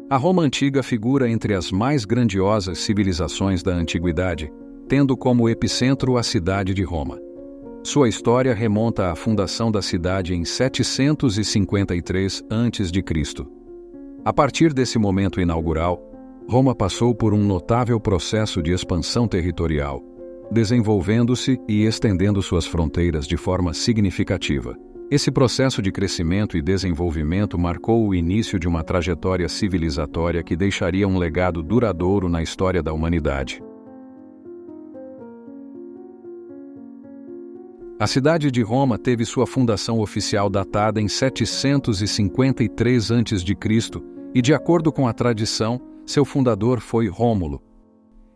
A Roma antiga figura entre as mais grandiosas civilizações da antiguidade, tendo como epicentro a cidade de Roma. Sua história remonta à fundação da cidade em 753 a.C. A partir desse momento inaugural, Roma passou por um notável processo de expansão territorial, desenvolvendo-se e estendendo suas fronteiras de forma significativa. Esse processo de crescimento e desenvolvimento marcou o início de uma trajetória civilizatória que deixaria um legado duradouro na história da humanidade. A cidade de Roma teve sua fundação oficial datada em 753 a.C. e, de acordo com a tradição, seu fundador foi Rômulo.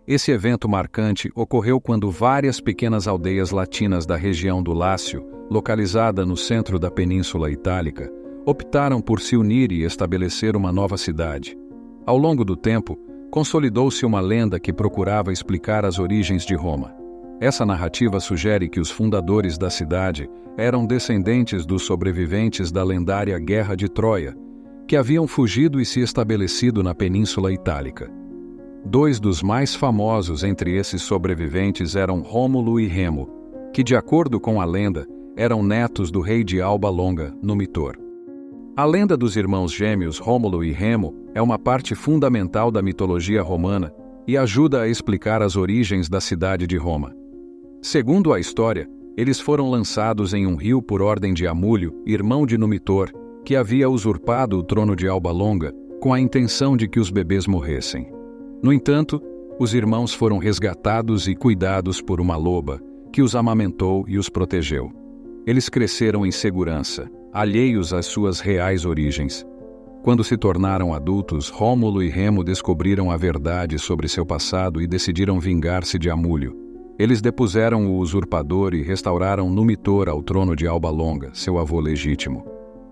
Esse evento marcante ocorreu quando várias pequenas aldeias latinas da região do Lácio, localizada no centro da Península Itálica, optaram por se unir e estabelecer uma nova cidade. Ao longo do tempo, consolidou-se uma lenda que procurava explicar as origens de Roma. Essa narrativa sugere que os fundadores da cidade eram descendentes dos sobreviventes da lendária Guerra de Troia, que haviam fugido e se estabelecido na Península Itálica. Dois dos mais famosos entre esses sobreviventes eram Rômulo e Remo, que, de acordo com a lenda, eram netos do rei de Alba Longa, Numitor. A lenda dos irmãos gêmeos Rômulo e Remo é uma parte fundamental da mitologia romana e ajuda a explicar as origens da cidade de Roma. Segundo a história, eles foram lançados em um rio por ordem de Amúlio, irmão de Numitor, que havia usurpado o trono de Alba Longa com a intenção de que os bebês morressem. No entanto, os irmãos foram resgatados e cuidados por uma loba, que os amamentou e os protegeu. Eles cresceram em segurança, alheios às suas reais origens. Quando se tornaram adultos, Rômulo e Remo descobriram a verdade sobre seu passado e decidiram vingar-se de Amúlio. Eles depuseram o usurpador e restauraram Numitor ao trono de Alba Longa, seu avô legítimo.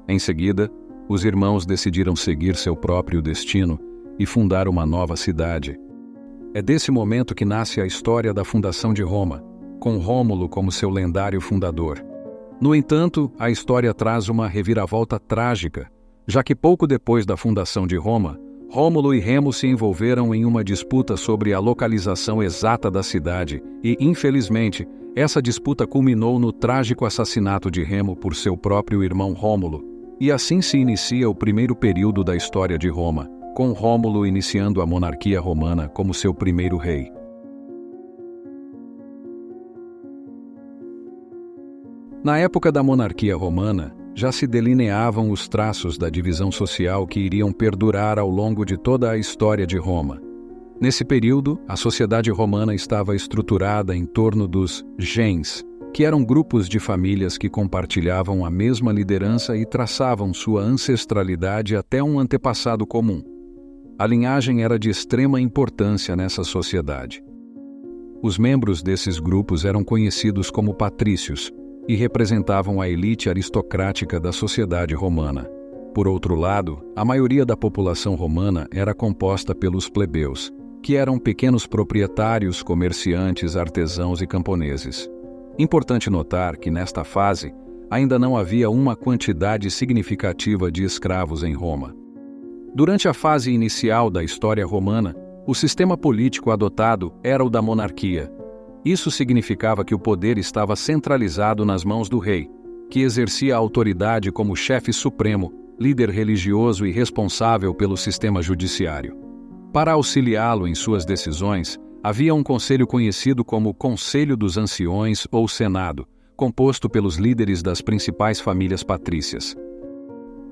Em seguida, os irmãos decidiram seguir seu próprio destino e fundar uma nova cidade. É desse momento que nasce a história da fundação de Roma, com Rômulo como seu lendário fundador. No entanto, a história traz uma reviravolta trágica, já que pouco depois da fundação de Roma, Rômulo e Remo se envolveram em uma disputa sobre a localização exata da cidade e, infelizmente, essa disputa culminou no trágico assassinato de Remo por seu próprio irmão Rômulo, e assim se inicia o primeiro período da história de Roma, com Rômulo iniciando a monarquia romana como seu primeiro rei. Na época da monarquia romana, já se delineavam os traços da divisão social que iriam perdurar ao longo de toda a história de Roma. Nesse período, a sociedade romana estava estruturada em torno dos gens, que eram grupos de famílias que compartilhavam a mesma liderança e traçavam sua ancestralidade até um antepassado comum. A linhagem era de extrema importância nessa sociedade. Os membros desses grupos eram conhecidos como patrícios e representavam a elite aristocrática da sociedade romana. Por outro lado, a maioria da população romana era composta pelos plebeus, que eram pequenos proprietários, comerciantes, artesãos e camponeses. Importante notar que, nesta fase, ainda não havia uma quantidade significativa de escravos em Roma. Durante a fase inicial da história romana, o sistema político adotado era o da monarquia. Isso significava que o poder estava centralizado nas mãos do rei, que exercia a autoridade como chefe supremo, líder religioso e responsável pelo sistema judiciário. Para auxiliá-lo em suas decisões, havia um conselho conhecido como Conselho dos Anciões ou Senado, composto pelos líderes das principais famílias patrícias.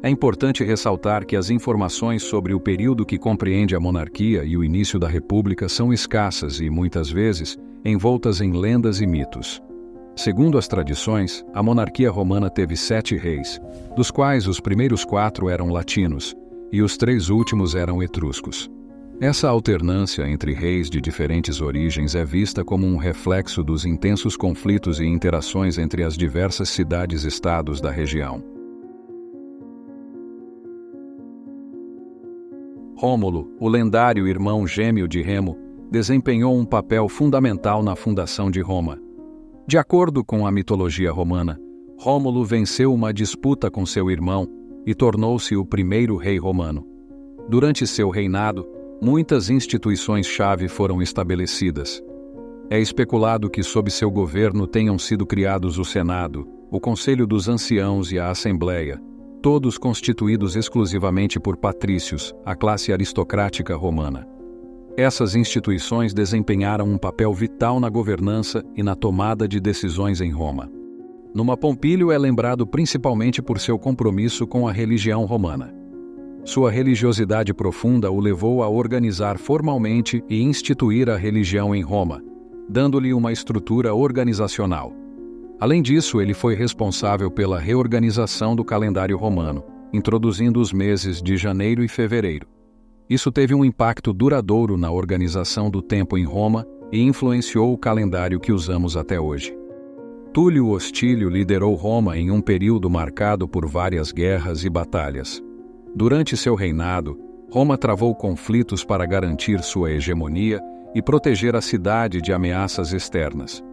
É importante ressaltar que as informações sobre o período que compreende a monarquia e o início da república são escassas e, muitas vezes, envoltas em lendas e mitos. Segundo as tradições, a monarquia romana teve 7 reis, dos quais os primeiros 4 eram latinos e os 3 últimos eram etruscos. Essa alternância entre reis de diferentes origens é vista como um reflexo dos intensos conflitos e interações entre as diversas cidades-estados da região. Rômulo, o lendário irmão gêmeo de Remo, desempenhou um papel fundamental na fundação de Roma. De acordo com a mitologia romana, Rômulo venceu uma disputa com seu irmão e tornou-se o primeiro rei romano. Durante seu reinado, muitas instituições-chave foram estabelecidas. É especulado que sob seu governo tenham sido criados o Senado, o Conselho dos Anciãos e a Assembleia, todos constituídos exclusivamente por patrícios, a classe aristocrática romana. Essas instituições desempenharam um papel vital na governança e na tomada de decisões em Roma. Numa Pompílio é lembrado principalmente por seu compromisso com a religião romana. Sua religiosidade profunda o levou a organizar formalmente e instituir a religião em Roma, dando-lhe uma estrutura organizacional. Além disso, ele foi responsável pela reorganização do calendário romano, introduzindo os meses de janeiro e fevereiro. Isso teve um impacto duradouro na organização do tempo em Roma e influenciou o calendário que usamos até hoje. Túlio Hostílio liderou Roma em um período marcado por várias guerras e batalhas. Durante seu reinado, Roma travou conflitos para garantir sua hegemonia e proteger a cidade de ameaças externas.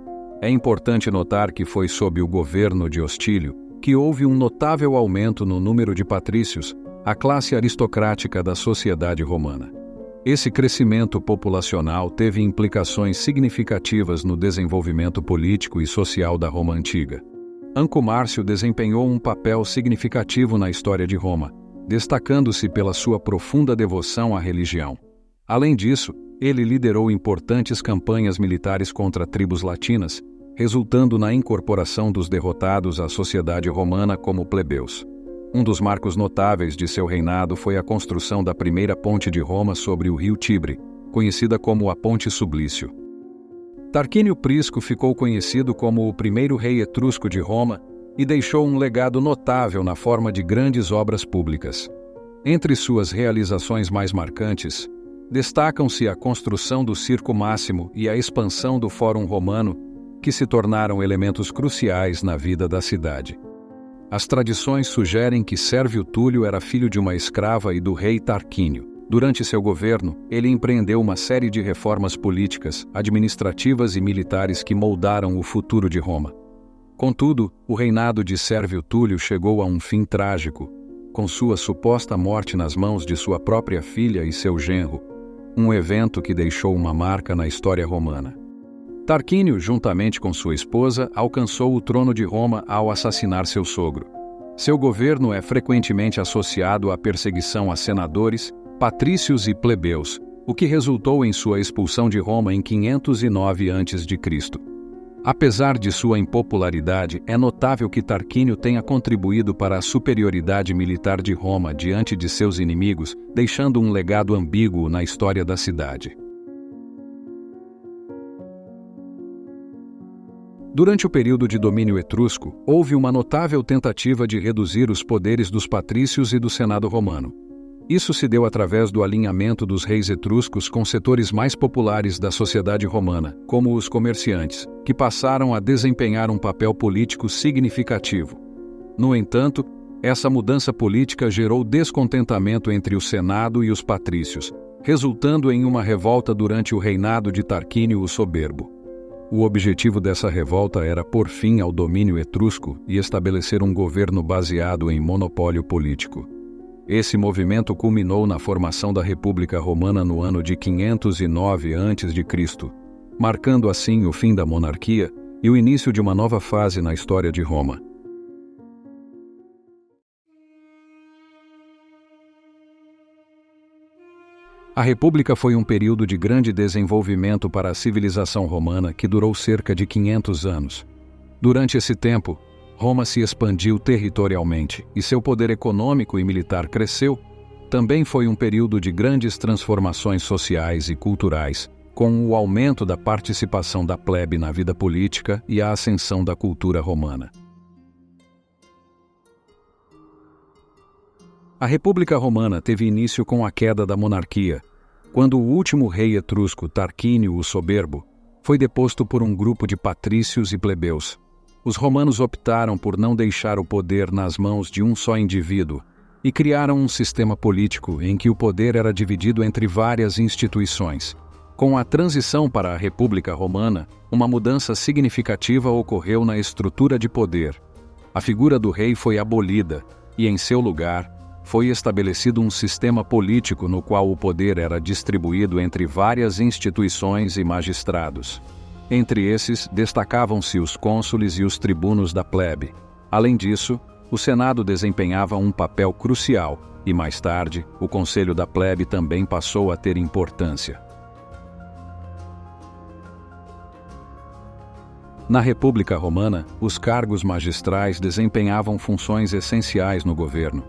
É importante notar que foi sob o governo de Hostílio que houve um notável aumento no número de patrícios, a classe aristocrática da sociedade romana. Esse crescimento populacional teve implicações significativas no desenvolvimento político e social da Roma antiga. Anco Márcio desempenhou um papel significativo na história de Roma, destacando-se pela sua profunda devoção à religião. Além disso, ele liderou importantes campanhas militares contra tribos latinas, resultando na incorporação dos derrotados à sociedade romana como plebeus. Um dos marcos notáveis de seu reinado foi a construção da primeira ponte de Roma sobre o rio Tibre, conhecida como a Ponte Sublício. Tarquínio Prisco ficou conhecido como o primeiro rei etrusco de Roma e deixou um legado notável na forma de grandes obras públicas. Entre suas realizações mais marcantes, destacam-se a construção do Circo Máximo e a expansão do Fórum Romano, que se tornaram elementos cruciais na vida da cidade. As tradições sugerem que Sérvio Túlio era filho de uma escrava e do rei Tarquínio. Durante seu governo, ele empreendeu uma série de reformas políticas, administrativas e militares que moldaram o futuro de Roma. Contudo, o reinado de Sérvio Túlio chegou a um fim trágico, com sua suposta morte nas mãos de sua própria filha e seu genro, um evento que deixou uma marca na história romana. Tarquínio, juntamente com sua esposa, alcançou o trono de Roma ao assassinar seu sogro. Seu governo é frequentemente associado à perseguição a senadores, patrícios e plebeus, o que resultou em sua expulsão de Roma em 509 a.C. Apesar de sua impopularidade, é notável que Tarquínio tenha contribuído para a superioridade militar de Roma diante de seus inimigos, deixando um legado ambíguo na história da cidade. Durante o período de domínio etrusco, houve uma notável tentativa de reduzir os poderes dos patrícios e do Senado romano. Isso se deu através do alinhamento dos reis etruscos com setores mais populares da sociedade romana, como os comerciantes, que passaram a desempenhar um papel político significativo. No entanto, essa mudança política gerou descontentamento entre o Senado e os patrícios, resultando em uma revolta durante o reinado de Tarquínio o Soberbo. O objetivo dessa revolta era pôr fim ao domínio etrusco e estabelecer um governo baseado em monopólio político. Esse movimento culminou na formação da República Romana no ano de 509 a.C., marcando assim o fim da monarquia e o início de uma nova fase na história de Roma. A República foi um período de grande desenvolvimento para a civilização romana que durou cerca de 500 anos. Durante esse tempo, Roma se expandiu territorialmente e seu poder econômico e militar cresceu. Também foi um período de grandes transformações sociais e culturais, com o aumento da participação da plebe na vida política e a ascensão da cultura romana. A República Romana teve início com a queda da monarquia, quando o último rei etrusco, Tarquínio o Soberbo, foi deposto por um grupo de patrícios e plebeus. Os romanos optaram por não deixar o poder nas mãos de um só indivíduo e criaram um sistema político em que o poder era dividido entre várias instituições. Com a transição para a República Romana, uma mudança significativa ocorreu na estrutura de poder. A figura do rei foi abolida e, em seu lugar, foi estabelecido um sistema político no qual o poder era distribuído entre várias instituições e magistrados. Entre esses, destacavam-se os cônsules e os tribunos da plebe. Além disso, o Senado desempenhava um papel crucial e, mais tarde, o Conselho da Plebe também passou a ter importância. Na República Romana, os cargos magistrais desempenhavam funções essenciais no governo.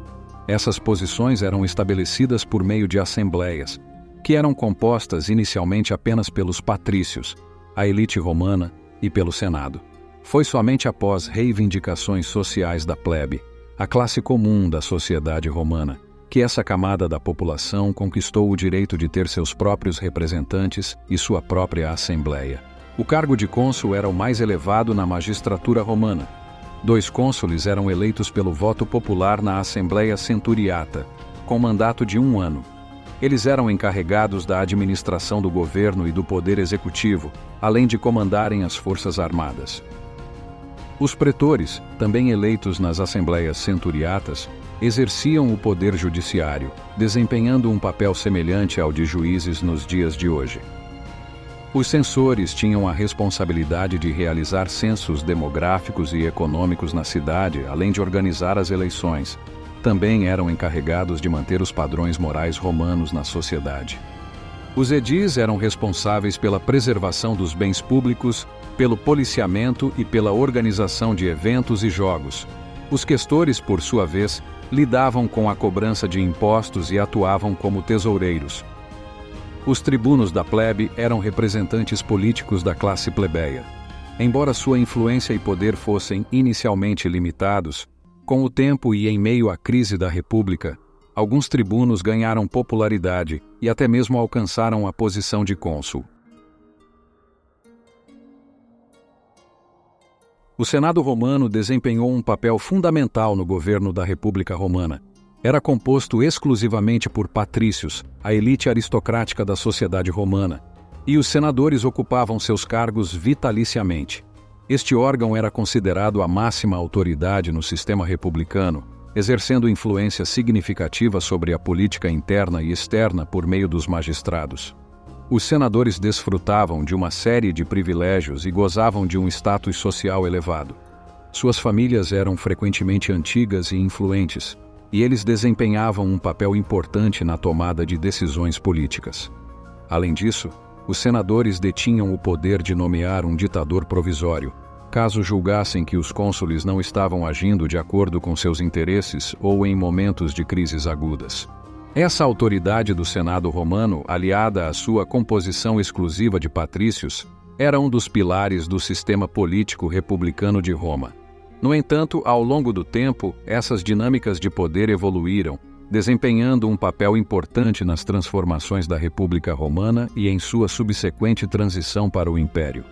Essas posições eram estabelecidas por meio de assembleias, que eram compostas inicialmente apenas pelos patrícios, a elite romana e pelo Senado. Foi somente após reivindicações sociais da plebe, a classe comum da sociedade romana, que essa camada da população conquistou o direito de ter seus próprios representantes e sua própria assembleia. O cargo de cônsul era o mais elevado na magistratura romana. 2 cônsules eram eleitos pelo voto popular na Assembleia Centuriata, com mandato de 1 ano. Eles eram encarregados da administração do governo e do poder executivo, além de comandarem as forças armadas. Os pretores, também eleitos nas Assembleias Centuriatas, exerciam o poder judiciário, desempenhando um papel semelhante ao de juízes nos dias de hoje. Os censores tinham a responsabilidade de realizar censos demográficos e econômicos na cidade, além de organizar as eleições. Também eram encarregados de manter os padrões morais romanos na sociedade. Os edis eram responsáveis pela preservação dos bens públicos, pelo policiamento e pela organização de eventos e jogos. Os questores, por sua vez, lidavam com a cobrança de impostos e atuavam como tesoureiros. Os tribunos da plebe eram representantes políticos da classe plebeia. Embora sua influência e poder fossem inicialmente limitados, com o tempo e em meio à crise da República, alguns tribunos ganharam popularidade e até mesmo alcançaram a posição de cônsul. O Senado romano desempenhou um papel fundamental no governo da República Romana. Era composto exclusivamente por patrícios, a elite aristocrática da sociedade romana, e os senadores ocupavam seus cargos vitaliciamente. Este órgão era considerado a máxima autoridade no sistema republicano, exercendo influência significativa sobre a política interna e externa por meio dos magistrados. Os senadores desfrutavam de uma série de privilégios e gozavam de um status social elevado. Suas famílias eram frequentemente antigas e influentes, e eles desempenhavam um papel importante na tomada de decisões políticas. Além disso, os senadores detinham o poder de nomear um ditador provisório, caso julgassem que os cônsules não estavam agindo de acordo com seus interesses ou em momentos de crises agudas. Essa autoridade do Senado romano, aliada à sua composição exclusiva de patrícios, era um dos pilares do sistema político republicano de Roma. No entanto, ao longo do tempo, essas dinâmicas de poder evoluíram, desempenhando um papel importante nas transformações da República Romana e em sua subsequente transição para o Império.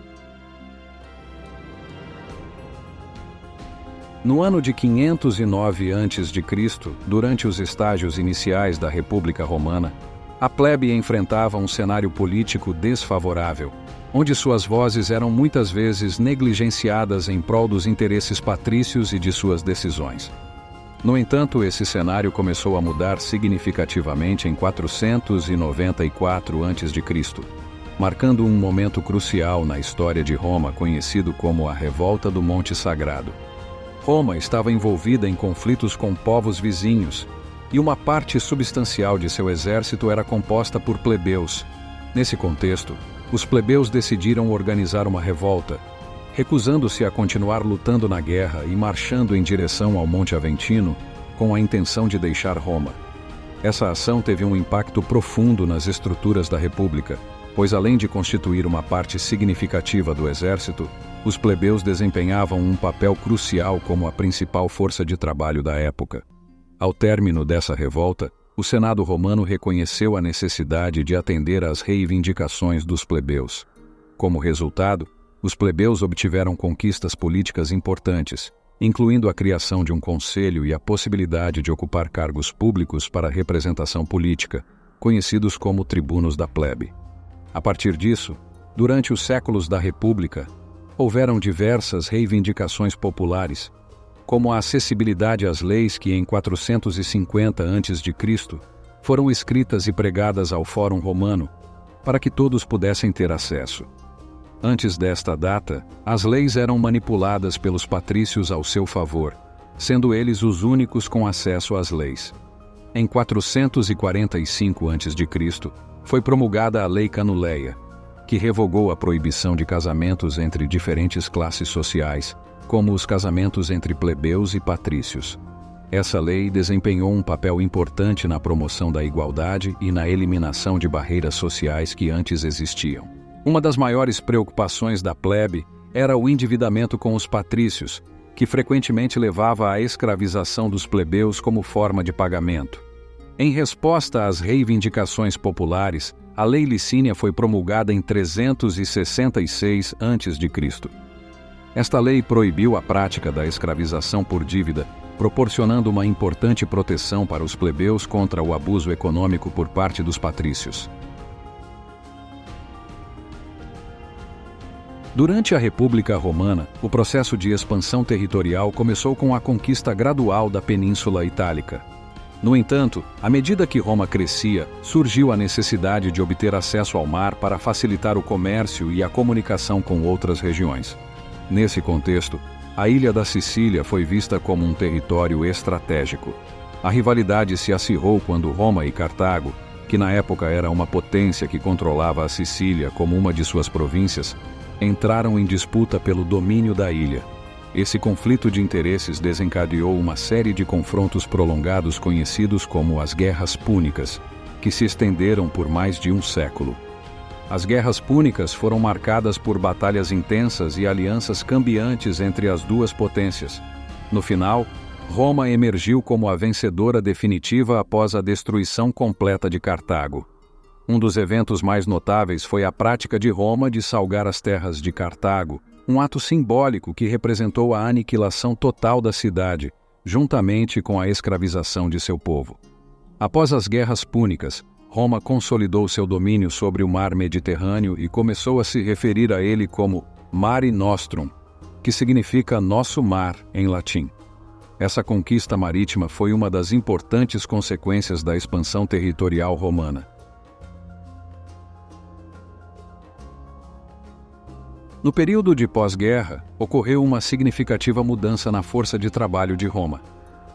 No ano de 509 a.C., durante os estágios iniciais da República Romana, a plebe enfrentava um cenário político desfavorável, onde suas vozes eram muitas vezes negligenciadas em prol dos interesses patrícios e de suas decisões. No entanto, esse cenário começou a mudar significativamente em 494 a.C., marcando um momento crucial na história de Roma conhecido como a Revolta do Monte Sagrado. Roma estava envolvida em conflitos com povos vizinhos, e uma parte substancial de seu exército era composta por plebeus. Nesse contexto, os plebeus decidiram organizar uma revolta, recusando-se a continuar lutando na guerra e marchando em direção ao Monte Aventino com a intenção de deixar Roma. Essa ação teve um impacto profundo nas estruturas da República, pois além de constituir uma parte significativa do exército, os plebeus desempenhavam um papel crucial como a principal força de trabalho da época. Ao término dessa revolta, o Senado romano reconheceu a necessidade de atender às reivindicações dos plebeus. Como resultado, os plebeus obtiveram conquistas políticas importantes, incluindo a criação de um conselho e a possibilidade de ocupar cargos públicos para representação política, conhecidos como tribunos da plebe. A partir disso, durante os séculos da República, houveram diversas reivindicações populares, como a acessibilidade às leis que em 450 a.C. foram escritas e pregadas ao Fórum Romano, para que todos pudessem ter acesso. Antes desta data, as leis eram manipuladas pelos patrícios ao seu favor, sendo eles os únicos com acesso às leis. Em 445 a.C., foi promulgada a Lei Canuleia, que revogou a proibição de casamentos entre diferentes classes sociais, como os casamentos entre plebeus e patrícios. Essa lei desempenhou um papel importante na promoção da igualdade e na eliminação de barreiras sociais que antes existiam. Uma das maiores preocupações da plebe era o endividamento com os patrícios, que frequentemente levava à escravização dos plebeus como forma de pagamento. Em resposta às reivindicações populares, a Lei Licínia foi promulgada em 366 a.C. Esta lei proibiu a prática da escravização por dívida, proporcionando uma importante proteção para os plebeus contra o abuso econômico por parte dos patrícios. Durante a República Romana, o processo de expansão territorial começou com a conquista gradual da Península Itálica. No entanto, à medida que Roma crescia, surgiu a necessidade de obter acesso ao mar para facilitar o comércio e a comunicação com outras regiões. Nesse contexto, a ilha da Sicília foi vista como um território estratégico. A rivalidade se acirrou quando Roma e Cartago, que na época era uma potência que controlava a Sicília como uma de suas províncias, entraram em disputa pelo domínio da ilha. Esse conflito de interesses desencadeou uma série de confrontos prolongados conhecidos como as Guerras Púnicas, que se estenderam por mais de um século. As Guerras Púnicas foram marcadas por batalhas intensas e alianças cambiantes entre as duas potências. No final, Roma emergiu como a vencedora definitiva após a destruição completa de Cartago. Um dos eventos mais notáveis foi a prática de Roma de salgar as terras de Cartago, um ato simbólico que representou a aniquilação total da cidade, juntamente com a escravização de seu povo. Após as Guerras Púnicas, Roma consolidou seu domínio sobre o mar Mediterrâneo e começou a se referir a ele como Mare Nostrum, que significa nosso mar em latim. Essa conquista marítima foi uma das importantes consequências da expansão territorial romana. No período de pós-guerra, ocorreu uma significativa mudança na força de trabalho de Roma.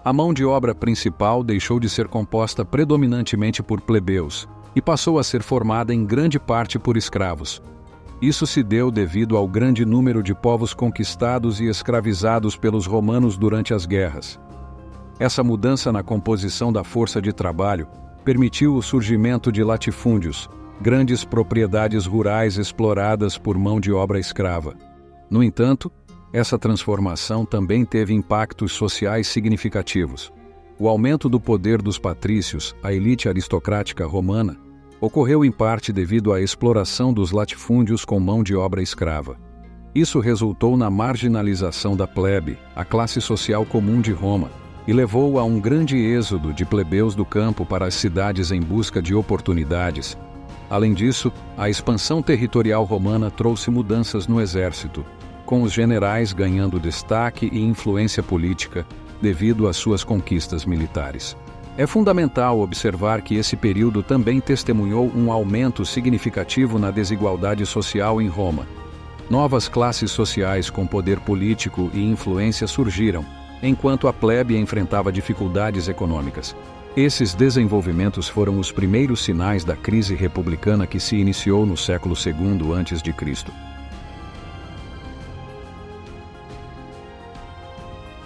A mão de obra principal deixou de ser composta predominantemente por plebeus e passou a ser formada em grande parte por escravos. Isso se deu devido ao grande número de povos conquistados e escravizados pelos romanos durante as guerras. Essa mudança na composição da força de trabalho permitiu o surgimento de latifúndios, grandes propriedades rurais exploradas por mão de obra escrava. No entanto, essa transformação também teve impactos sociais significativos. O aumento do poder dos patrícios, a elite aristocrática romana, ocorreu em parte devido à exploração dos latifúndios com mão de obra escrava. Isso resultou na marginalização da plebe, a classe social comum de Roma, e levou a um grande êxodo de plebeus do campo para as cidades em busca de oportunidades. Além disso, a expansão territorial romana trouxe mudanças no exército, com os generais ganhando destaque e influência política devido às suas conquistas militares. É fundamental observar que esse período também testemunhou um aumento significativo na desigualdade social em Roma. Novas classes sociais com poder político e influência surgiram, enquanto a plebe enfrentava dificuldades econômicas. Esses desenvolvimentos foram os primeiros sinais da crise republicana que se iniciou no século II a.C.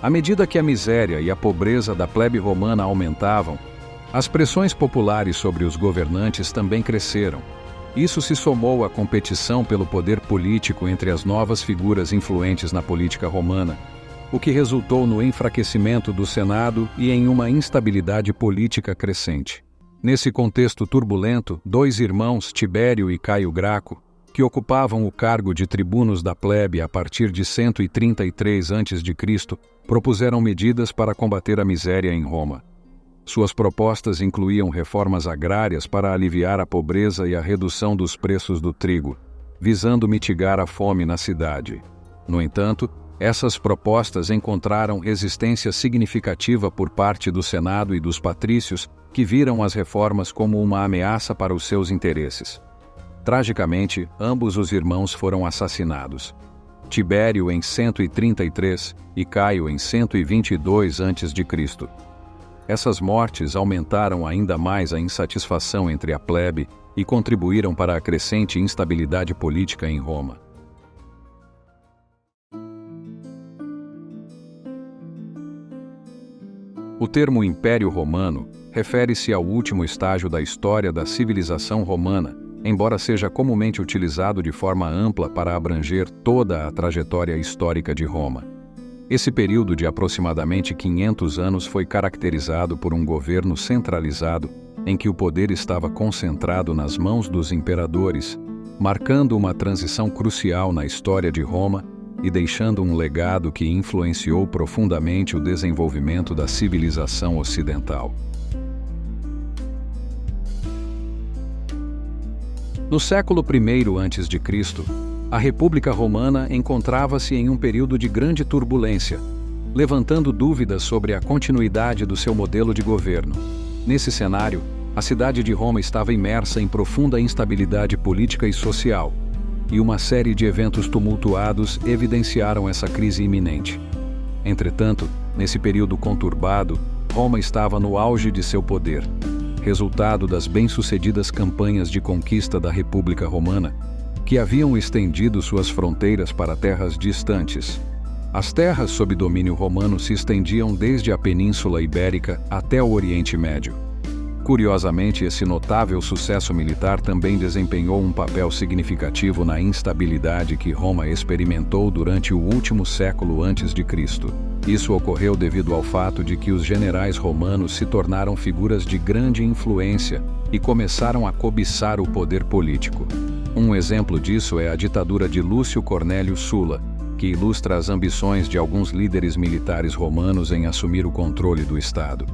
À medida que a miséria e a pobreza da plebe romana aumentavam, as pressões populares sobre os governantes também cresceram. Isso se somou à competição pelo poder político entre as novas figuras influentes na política romana, o que resultou no enfraquecimento do Senado e em uma instabilidade política crescente. Nesse contexto turbulento, dois irmãos, Tibério e Caio Graco, que ocupavam o cargo de tribunos da plebe a partir de 133 a.C., propuseram medidas para combater a miséria em Roma. Suas propostas incluíam reformas agrárias para aliviar a pobreza e a redução dos preços do trigo, visando mitigar a fome na cidade. No entanto, Essas propostas encontraram resistência significativa por parte do Senado e dos patrícios, que viram as reformas como uma ameaça para os seus interesses. Tragicamente, ambos os irmãos foram assassinados. Tibério em 133 e Caio em 122 a.C. Essas mortes aumentaram ainda mais a insatisfação entre a plebe e contribuíram para a crescente instabilidade política em Roma. O termo Império Romano refere-se ao último estágio da história da civilização romana, embora seja comumente utilizado de forma ampla para abranger toda a trajetória histórica de Roma. Esse período de aproximadamente 500 anos foi caracterizado por um governo centralizado, em que o poder estava concentrado nas mãos dos imperadores, marcando uma transição crucial na história de Roma e deixando um legado que influenciou profundamente o desenvolvimento da civilização ocidental. No século I a.C., a República Romana encontrava-se em um período de grande turbulência, levantando dúvidas sobre a continuidade do seu modelo de governo. Nesse cenário, a cidade de Roma estava imersa em profunda instabilidade política e social, e uma série de eventos tumultuados evidenciaram essa crise iminente. Entretanto, nesse período conturbado, Roma estava no auge de seu poder, resultado das bem-sucedidas campanhas de conquista da República Romana, que haviam estendido suas fronteiras para terras distantes. As terras sob domínio romano se estendiam desde a Península Ibérica até o Oriente Médio. Curiosamente, esse notável sucesso militar também desempenhou um papel significativo na instabilidade que Roma experimentou durante o último século antes de Cristo. Isso ocorreu devido ao fato de que os generais romanos se tornaram figuras de grande influência e começaram a cobiçar o poder político. Um exemplo disso é a ditadura de Lúcio Cornélio Sulla, que ilustra as ambições de alguns líderes militares romanos em assumir o controle do Estado.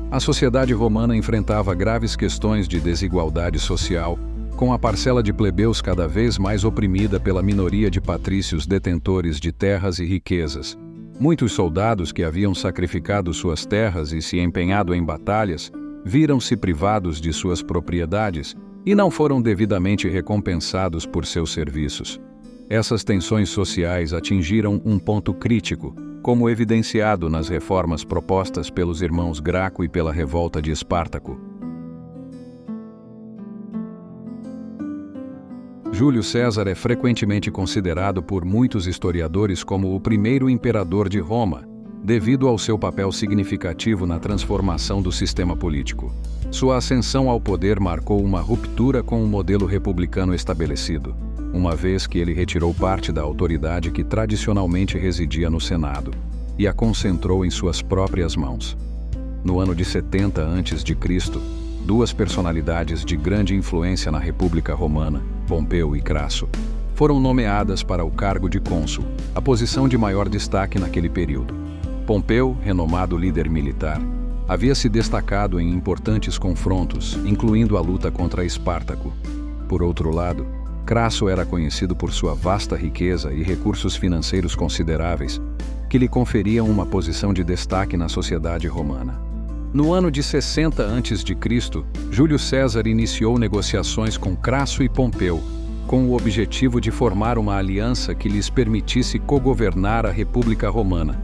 A sociedade romana enfrentava graves questões de desigualdade social, com a parcela de plebeus cada vez mais oprimida pela minoria de patrícios detentores de terras e riquezas. Muitos soldados que haviam sacrificado suas terras e se empenhado em batalhas viram-se privados de suas propriedades e não foram devidamente recompensados por seus serviços. Essas tensões sociais atingiram um ponto crítico, como evidenciado nas reformas propostas pelos irmãos Graco e pela revolta de Espartaco. Júlio César é frequentemente considerado por muitos historiadores como o primeiro imperador de Roma, devido ao seu papel significativo na transformação do sistema político. Sua ascensão ao poder marcou uma ruptura com o modelo republicano estabelecido, uma vez que ele retirou parte da autoridade que tradicionalmente residia no Senado e a concentrou em suas próprias mãos. No ano de 70 a.C., duas personalidades de grande influência na República Romana, Pompeu e Crasso, foram nomeadas para o cargo de cônsul, a posição de maior destaque naquele período. Pompeu, renomado líder militar, havia se destacado em importantes confrontos, incluindo a luta contra Espartaco. Por outro lado, Crasso era conhecido por sua vasta riqueza e recursos financeiros consideráveis, que lhe conferiam uma posição de destaque na sociedade romana. No ano de 60 a.C., Júlio César iniciou negociações com Crasso e Pompeu, com o objetivo de formar uma aliança que lhes permitisse cogovernar a República Romana.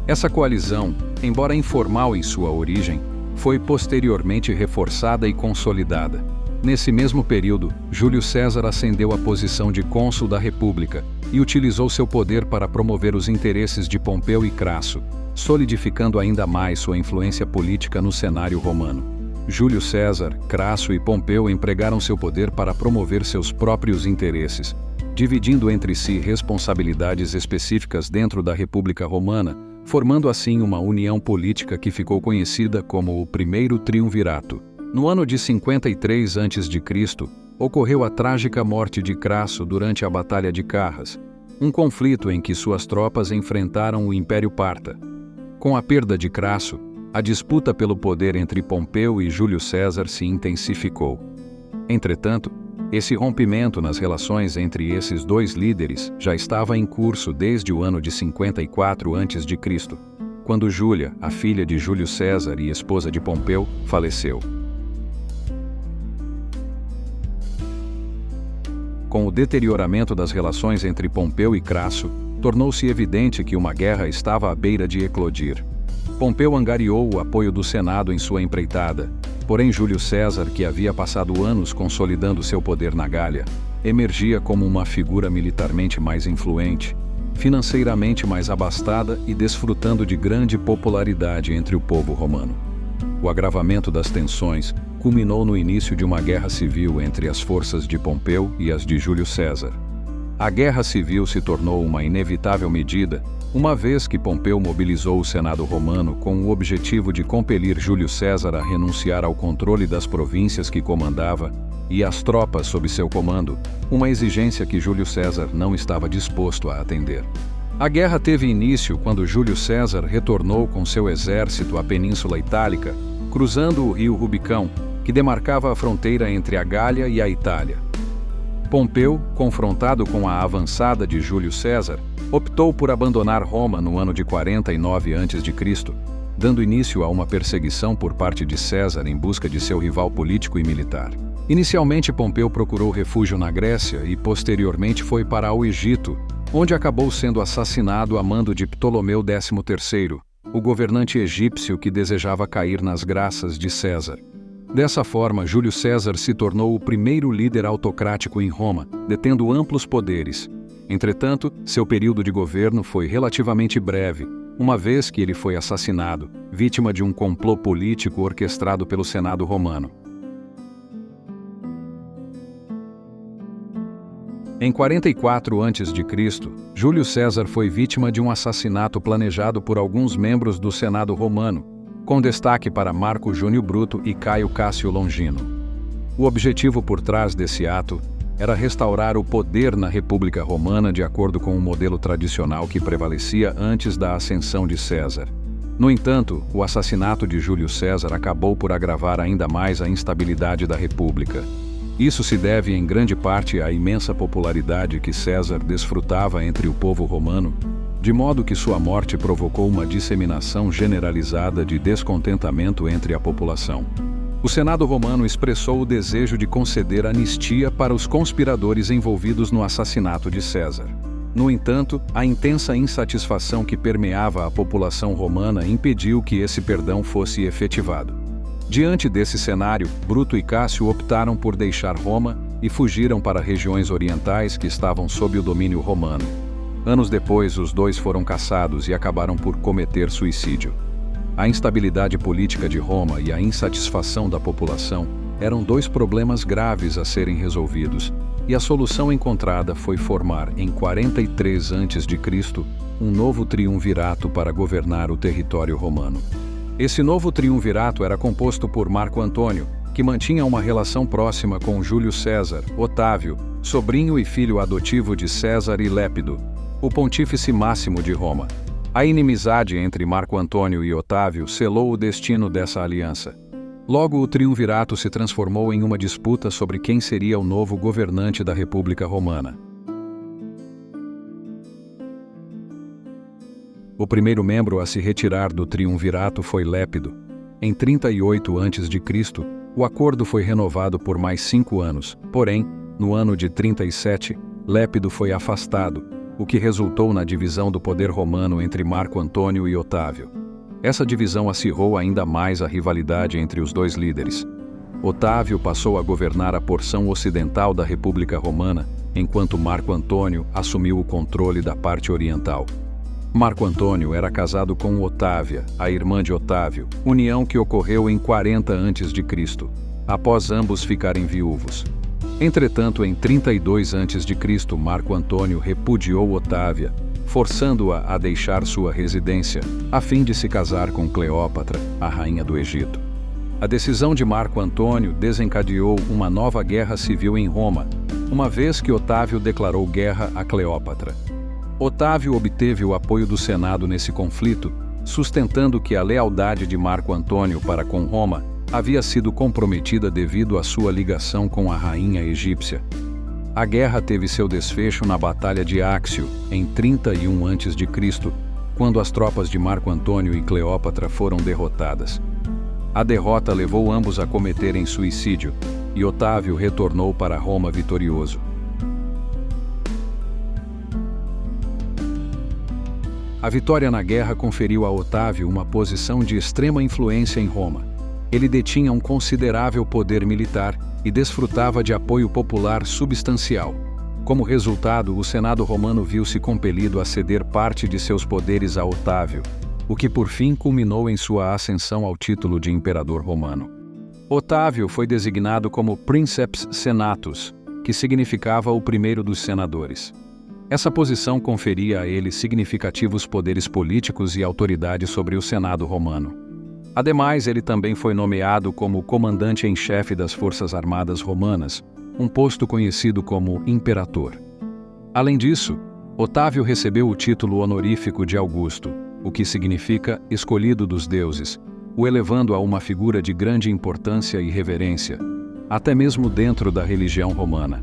Essa coalizão, embora informal em sua origem, foi posteriormente reforçada e consolidada. Nesse mesmo período, Júlio César ascendeu à posição de cônsul da República e utilizou seu poder para promover os interesses de Pompeu e Crasso, solidificando ainda mais sua influência política no cenário romano. Júlio César, Crasso e Pompeu empregaram seu poder para promover seus próprios interesses, dividindo entre si responsabilidades específicas dentro da República Romana, formando assim uma união política que ficou conhecida como o Primeiro Triunvirato. No ano de 53 a.C., ocorreu a trágica morte de Crasso durante a Batalha de Carras, um conflito em que suas tropas enfrentaram o Império Parta. Com a perda de Crasso, a disputa pelo poder entre Pompeu e Júlio César se intensificou. Entretanto, Esse rompimento nas relações entre esses dois líderes já estava em curso desde o ano de 54 a.C., quando Júlia, a filha de Júlio César e esposa de Pompeu, faleceu. Com o deterioramento das relações entre Pompeu e Crasso, tornou-se evidente que uma guerra estava à beira de eclodir. Pompeu angariou o apoio do Senado em sua empreitada, porém Júlio César, que havia passado anos consolidando seu poder na Gália, emergia como uma figura militarmente mais influente, financeiramente mais abastada e desfrutando de grande popularidade entre o povo romano. O agravamento das tensões culminou no início de uma guerra civil entre as forças de Pompeu e as de Júlio César. A guerra civil se tornou uma inevitável medida, uma vez que Pompeu mobilizou o Senado romano com o objetivo de compelir Júlio César a renunciar ao controle das províncias que comandava e às tropas sob seu comando, uma exigência que Júlio César não estava disposto a atender. A guerra teve início quando Júlio César retornou com seu exército à Península Itálica, cruzando o rio Rubicão, que demarcava a fronteira entre a Gália e a Itália. Pompeu, confrontado com a avançada de Júlio César, optou por abandonar Roma no ano de 49 a.C., dando início a uma perseguição por parte de César em busca de seu rival político e militar. Inicialmente, Pompeu procurou refúgio na Grécia e posteriormente foi para o Egito, onde acabou sendo assassinado a mando de Ptolomeu XIII, o governante egípcio que desejava cair nas graças de César. Dessa forma, Júlio César se tornou o primeiro líder autocrático em Roma, detendo amplos poderes. Entretanto, seu período de governo foi relativamente breve, uma vez que ele foi assassinado, vítima de um complô político orquestrado pelo Senado romano. Em 44 a.C., Júlio César foi vítima de um assassinato planejado por alguns membros do Senado romano, com destaque para Marco Júnior Bruto e Caio Cássio Longino. O objetivo por trás desse ato era restaurar o poder na República Romana de acordo com o modelo tradicional que prevalecia antes da ascensão de César. No entanto, o assassinato de Júlio César acabou por agravar ainda mais a instabilidade da República. Isso se deve em grande parte à imensa popularidade que César desfrutava entre o povo romano, de modo que sua morte provocou uma disseminação generalizada de descontentamento entre a população. O Senado romano expressou o desejo de conceder anistia para os conspiradores envolvidos no assassinato de César. No entanto, a intensa insatisfação que permeava a população romana impediu que esse perdão fosse efetivado. Diante desse cenário, Bruto e Cássio optaram por deixar Roma e fugiram para regiões orientais que estavam sob o domínio romano. Anos depois, os dois foram caçados e acabaram por cometer suicídio. A instabilidade política de Roma e a insatisfação da população eram dois problemas graves a serem resolvidos, e a solução encontrada foi formar, em 43 a.C., um novo triunvirato para governar o território romano. Esse novo triunvirato era composto por Marco Antônio, que mantinha uma relação próxima com Júlio César, Otávio, sobrinho e filho adotivo de César e Lépido, o pontífice máximo de Roma. A inimizade entre Marco Antônio e Otávio selou o destino dessa aliança. Logo, o triunvirato se transformou em uma disputa sobre quem seria o novo governante da República Romana. O primeiro membro a se retirar do triunvirato foi Lépido. Em 38 a.C., o acordo foi renovado por mais 5 anos, porém, no ano de 37, Lépido foi afastado, o que resultou na divisão do poder romano entre Marco Antônio e Otávio. Essa divisão acirrou ainda mais a rivalidade entre os dois líderes. Otávio passou a governar a porção ocidental da República Romana, enquanto Marco Antônio assumiu o controle da parte oriental. Marco Antônio era casado com Otávia, a irmã de Otávio, união que ocorreu em 40 a.C., após ambos ficarem viúvos. Entretanto, em 32 a.C., Marco Antônio repudiou Otávia, forçando-a a deixar sua residência, a fim de se casar com Cleópatra, a rainha do Egito. A decisão de Marco Antônio desencadeou uma nova guerra civil em Roma, uma vez que Otávio declarou guerra a Cleópatra. Otávio obteve o apoio do Senado nesse conflito, sustentando que a lealdade de Marco Antônio para com Roma havia sido comprometida devido à sua ligação com a rainha egípcia. A guerra teve seu desfecho na Batalha de Áxio, em 31 a.C., quando as tropas de Marco Antônio e Cleópatra foram derrotadas. A derrota levou ambos a cometerem suicídio, e Otávio retornou para Roma vitorioso. A vitória na guerra conferiu a Otávio uma posição de extrema influência em Roma. Ele detinha um considerável poder militar e desfrutava de apoio popular substancial. Como resultado, o Senado romano viu-se compelido a ceder parte de seus poderes a Otávio, o que por fim culminou em sua ascensão ao título de imperador romano. Otávio foi designado como Princeps Senatus, que significava o primeiro dos senadores. Essa posição conferia a ele significativos poderes políticos e autoridade sobre o Senado romano. Ademais, ele também foi nomeado como comandante em chefe das Forças Armadas Romanas, um posto conhecido como Imperator. Além disso, Otávio recebeu o título honorífico de Augusto, o que significa escolhido dos deuses, o elevando a uma figura de grande importância e reverência, até mesmo dentro da religião romana.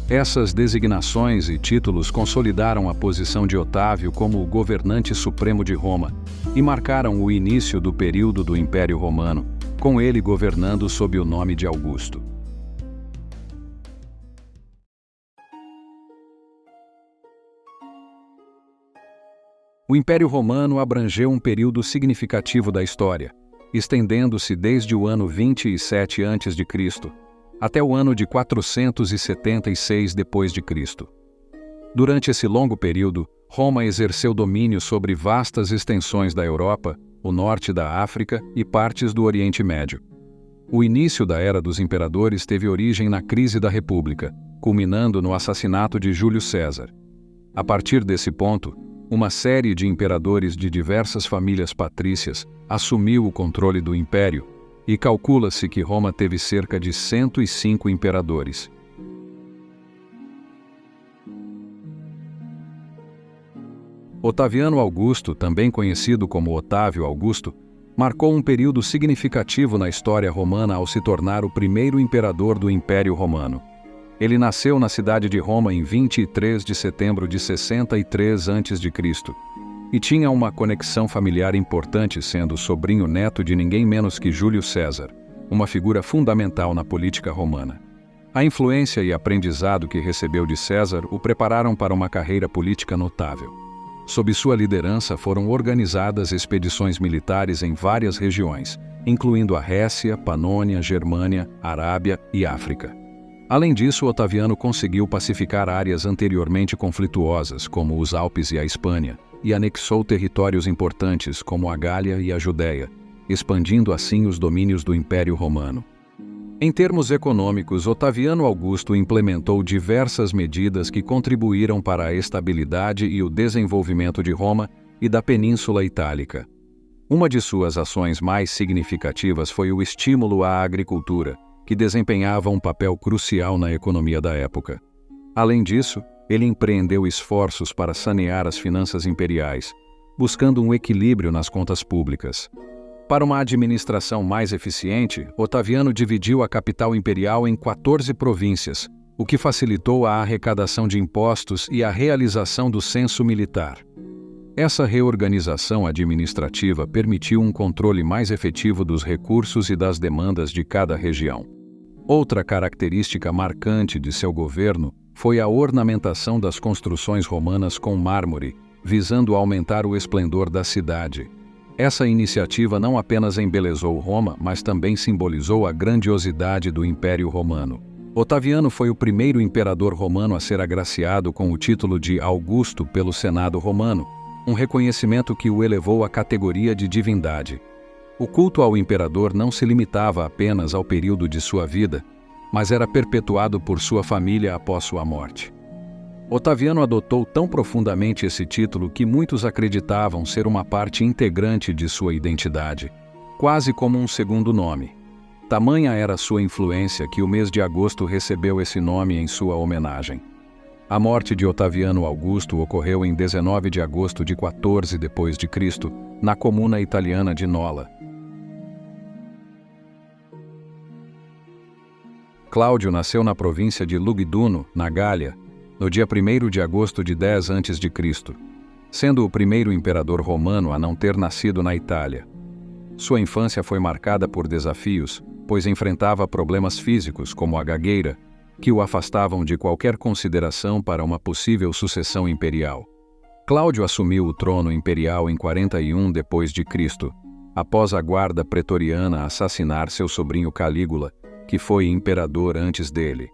Essas designações e títulos consolidaram a posição de Otávio como o governante supremo de Roma e marcaram o início do período do Império Romano, com ele governando sob o nome de Augusto. O Império Romano abrangeu um período significativo da história, estendendo-se desde o ano 27 a.C. até o ano de 476 d.C. Durante esse longo período, Roma exerceu domínio sobre vastas extensões da Europa, o norte da África e partes do Oriente Médio. O início da Era dos Imperadores teve origem na crise da República, culminando no assassinato de Júlio César. A partir desse ponto, uma série de imperadores de diversas famílias patrícias assumiu o controle do império, e calcula-se que Roma teve cerca de 105 imperadores. Otaviano Augusto, também conhecido como Otávio Augusto, marcou um período significativo na história romana ao se tornar o primeiro imperador do Império Romano. Ele nasceu na cidade de Roma em 23 de setembro de 63 a.C. e tinha uma conexão familiar importante, sendo sobrinho neto de ninguém menos que Júlio César, uma figura fundamental na política romana. A influência e aprendizado que recebeu de César o prepararam para uma carreira política notável. Sob sua liderança foram organizadas expedições militares em várias regiões, incluindo a Récia, Panônia, Germânia, Arábia e África. Além disso, Otaviano conseguiu pacificar áreas anteriormente conflituosas, como os Alpes e a Espanha, e anexou territórios importantes, como a Gália e a Judéia, expandindo assim os domínios do Império Romano. Em termos econômicos, Otaviano Augusto implementou diversas medidas que contribuíram para a estabilidade e o desenvolvimento de Roma e da Península Itálica. Uma de suas ações mais significativas foi o estímulo à agricultura, que desempenhava um papel crucial na economia da época. Além disso, ele empreendeu esforços para sanear as finanças imperiais, buscando um equilíbrio nas contas públicas. Para uma administração mais eficiente, Otaviano dividiu a capital imperial em 14 províncias, o que facilitou a arrecadação de impostos e a realização do censo militar. Essa reorganização administrativa permitiu um controle mais efetivo dos recursos e das demandas de cada região. Outra característica marcante de seu governo foi a ornamentação das construções romanas com mármore, visando aumentar o esplendor da cidade. Essa iniciativa não apenas embelezou Roma, mas também simbolizou a grandiosidade do Império Romano. Otaviano foi o primeiro imperador romano a ser agraciado com o título de Augusto pelo Senado romano, um reconhecimento que o elevou à categoria de divindade. O culto ao imperador não se limitava apenas ao período de sua vida, mas era perpetuado por sua família após sua morte. Otaviano adotou tão profundamente esse título que muitos acreditavam ser uma parte integrante de sua identidade, quase como um segundo nome. Tamanha era sua influência que o mês de agosto recebeu esse nome em sua homenagem. A morte de Otaviano Augusto ocorreu em 19 de agosto de 14 d.C., na comuna italiana de Nola. Cláudio nasceu na província de Lugdunum, na Gália, no dia 1º de agosto de 10 a.C., sendo o primeiro imperador romano a não ter nascido na Itália. Sua infância foi marcada por desafios, pois enfrentava problemas físicos, como a gagueira, que o afastavam de qualquer consideração para uma possível sucessão imperial. Cláudio assumiu o trono imperial em 41 d.C., após a guarda pretoriana assassinar seu sobrinho Calígula, que foi imperador antes dele.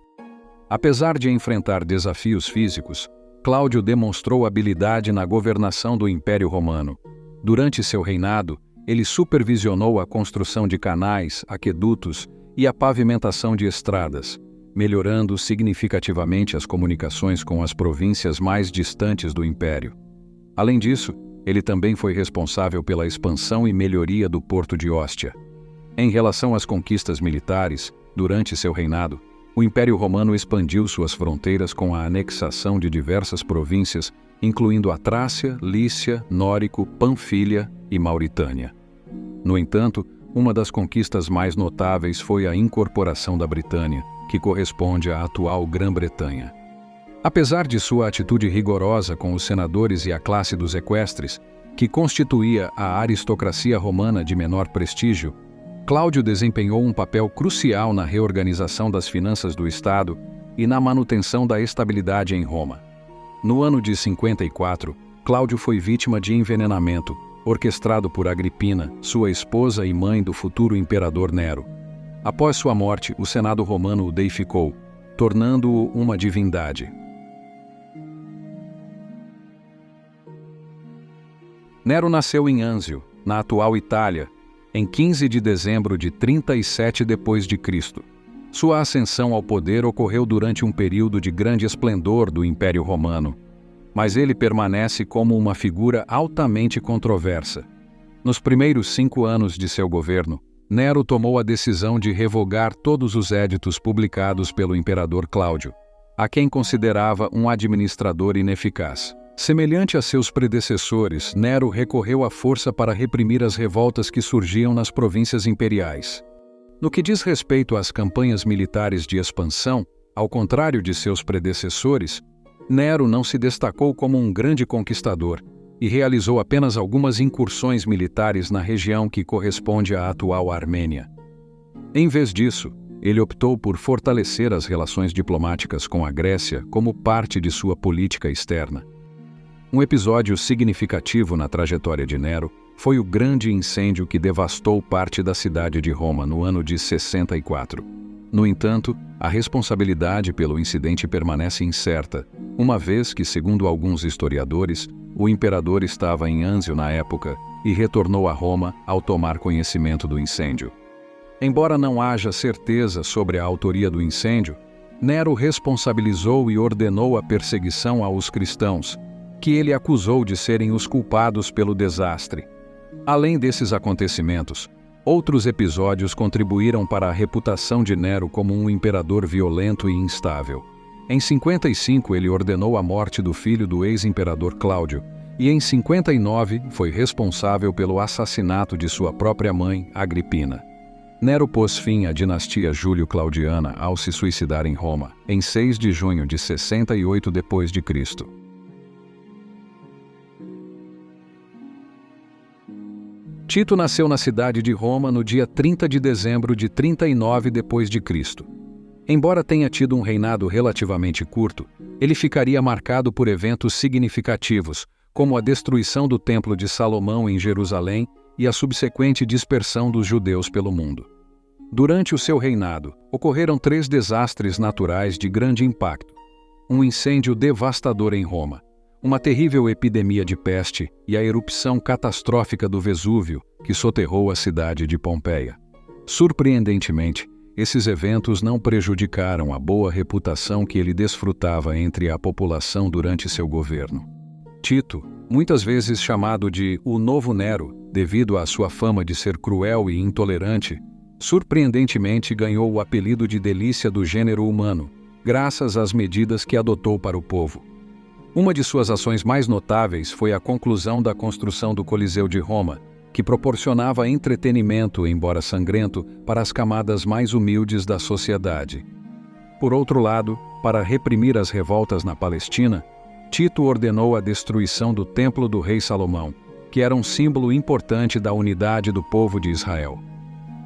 Apesar de enfrentar desafios físicos, Cláudio demonstrou habilidade na governação do Império Romano. Durante seu reinado, ele supervisionou a construção de canais, aquedutos e a pavimentação de estradas, melhorando significativamente as comunicações com as províncias mais distantes do Império. Além disso, ele também foi responsável pela expansão e melhoria do porto de Ostia. Em relação às conquistas militares, durante seu reinado, o Império Romano expandiu suas fronteiras com a anexação de diversas províncias, incluindo a Trácia, Lícia, Nórico, Panfilha e Mauritânia. No entanto, uma das conquistas mais notáveis foi a incorporação da Britânia, que corresponde à atual Grã-Bretanha. Apesar de sua atitude rigorosa com os senadores e a classe dos equestres, que constituía a aristocracia romana de menor prestígio, Cláudio desempenhou um papel crucial na reorganização das finanças do Estado e na manutenção da estabilidade em Roma. No ano de 54, Cláudio foi vítima de envenenamento, orquestrado por Agripina, sua esposa e mãe do futuro imperador Nero. Após sua morte, o Senado romano o deificou, tornando-o uma divindade. Nero nasceu em Anzio, na atual Itália, em 15 de dezembro de 37 d.C. Sua ascensão ao poder ocorreu durante um período de grande esplendor do Império Romano, mas ele permanece como uma figura altamente controversa. Nos primeiros 5 anos de seu governo, Nero tomou a decisão de revogar todos os éditos publicados pelo imperador Cláudio, a quem considerava um administrador ineficaz. Semelhante a seus predecessores, Nero recorreu à força para reprimir as revoltas que surgiam nas províncias imperiais. No que diz respeito às campanhas militares de expansão, ao contrário de seus predecessores, Nero não se destacou como um grande conquistador e realizou apenas algumas incursões militares na região que corresponde à atual Armênia. Em vez disso, ele optou por fortalecer as relações diplomáticas com a Grécia como parte de sua política externa. Um episódio significativo na trajetória de Nero foi o grande incêndio que devastou parte da cidade de Roma no ano de 64. No entanto, a responsabilidade pelo incidente permanece incerta, uma vez que, segundo alguns historiadores, o imperador estava em Anzio na época e retornou a Roma ao tomar conhecimento do incêndio. Embora não haja certeza sobre a autoria do incêndio, Nero responsabilizou e ordenou a perseguição aos cristãos, que ele acusou de serem os culpados pelo desastre. Além desses acontecimentos, outros episódios contribuíram para a reputação de Nero como um imperador violento e instável. Em 55, ele ordenou a morte do filho do ex-imperador Cláudio, e em 59 foi responsável pelo assassinato de sua própria mãe, Agripina. Nero pôs fim à dinastia Júlio-Claudiana ao se suicidar em Roma, em 6 de junho de 68 d.C. Tito nasceu na cidade de Roma no dia 30 de dezembro de 39 d.C. Embora tenha tido um reinado relativamente curto, ele ficaria marcado por eventos significativos, como a destruição do Templo de Salomão em Jerusalém e a subsequente dispersão dos judeus pelo mundo. Durante o seu reinado, ocorreram 3 desastres naturais de grande impacto: um incêndio devastador em Roma, uma terrível epidemia de peste e a erupção catastrófica do Vesúvio, que soterrou a cidade de Pompeia. Surpreendentemente, esses eventos não prejudicaram a boa reputação que ele desfrutava entre a população durante seu governo. Tito, muitas vezes chamado de o Novo Nero, devido à sua fama de ser cruel e intolerante, surpreendentemente ganhou o apelido de delícia do gênero humano, graças às medidas que adotou para o povo. Uma de suas ações mais notáveis foi a conclusão da construção do Coliseu de Roma, que proporcionava entretenimento, embora sangrento, para as camadas mais humildes da sociedade. Por outro lado, para reprimir as revoltas na Palestina, Tito ordenou a destruição do Templo do Rei Salomão, que era um símbolo importante da unidade do povo de Israel.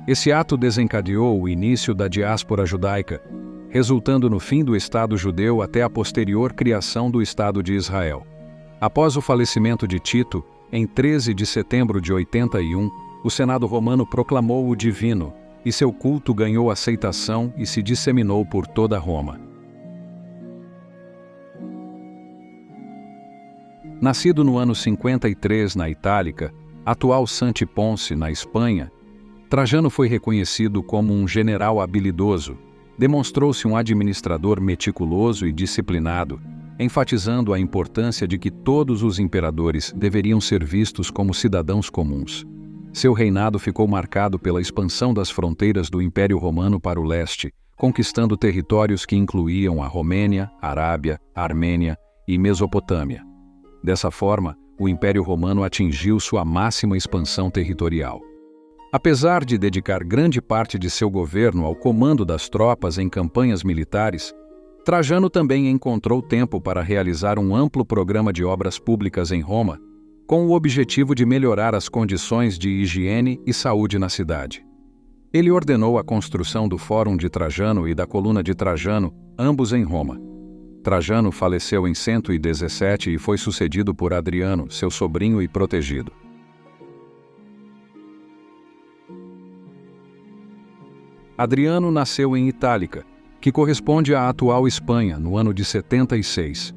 Esse ato desencadeou o início da diáspora judaica, resultando no fim do Estado judeu até a posterior criação do Estado de Israel. Após o falecimento de Tito, em 13 de setembro de 81, o Senado romano proclamou o divino, e seu culto ganhou aceitação e se disseminou por toda Roma. Nascido no ano 53 na Itálica, atual Santi Ponce, na Espanha, Trajano foi reconhecido como um general habilidoso. Demonstrou-se um administrador meticuloso e disciplinado, enfatizando a importância de que todos os imperadores deveriam ser vistos como cidadãos comuns. Seu reinado ficou marcado pela expansão das fronteiras do Império Romano para o leste, conquistando territórios que incluíam a Romênia, Arábia, Armênia e Mesopotâmia. Dessa forma, o Império Romano atingiu sua máxima expansão territorial. Apesar de dedicar grande parte de seu governo ao comando das tropas em campanhas militares, Trajano também encontrou tempo para realizar um amplo programa de obras públicas em Roma, com o objetivo de melhorar as condições de higiene e saúde na cidade. Ele ordenou a construção do Fórum de Trajano e da Coluna de Trajano, ambos em Roma. Trajano faleceu em 117 e foi sucedido por Adriano, seu sobrinho e protegido. Adriano nasceu em Itálica, que corresponde à atual Espanha, no ano de 76.